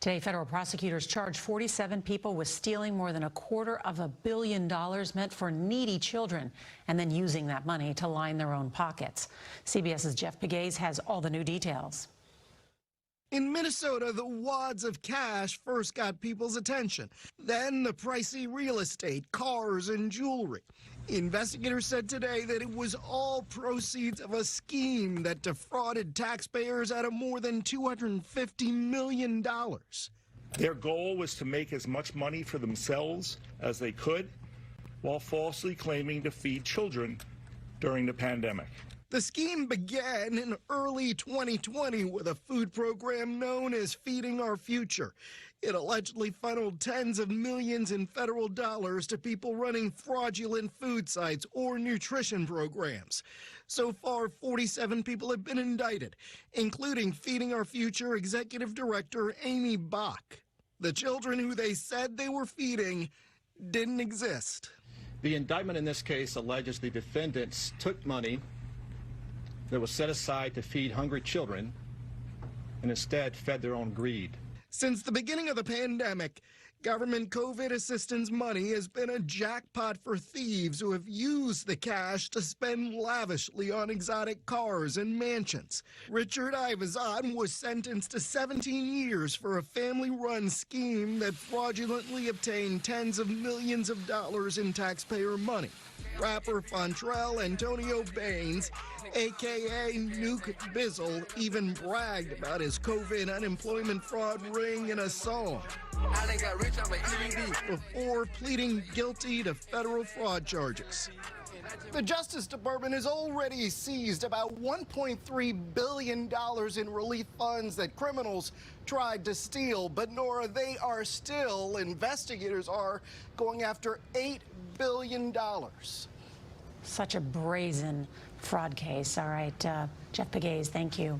Today, federal prosecutors charged 47 people with stealing more than $250 million meant for needy children and then using that money to line their own pockets. CBS's Jeff Pegues has all the new details. In Minnesota, the wads of cash first got people's attention. Then the pricey real estate, cars, and jewelry. Investigators said today that it was all proceeds of a scheme that defrauded taxpayers out of more than $250 million. Their goal was to make as much money for themselves as they could while falsely claiming to feed children during the pandemic. The scheme began in early 2020 with a food program known as Feeding Our Future. It allegedly funneled tens of millions in federal dollars to people running fraudulent food sites or nutrition programs. So far, 47 people have been indicted, including Feeding Our Future Executive Director Amy Bach. The children who they said they were feeding didn't exist. The indictment in this case alleges the defendants took money that was set aside to feed hungry children and instead fed their own greed. Since the beginning of the pandemic, government COVID assistance money has been a jackpot for thieves who have used the cash to spend lavishly on exotic cars and mansions. Richard Ivazan was sentenced to 17 years for a family-run scheme that fraudulently obtained tens of millions of dollars in taxpayer money. Rapper Fontrell Antonio Baines, a.k.a. Nuke Bizzle, even bragged about his COVID unemployment fraud ring in a song before pleading guilty to federal fraud charges. The Justice Department has already seized about $1.3 billion in relief funds that criminals tried to steal. But, Nora, investigators are going after $8 billion. Such a brazen fraud case. All right, Jeff Pegues, thank you.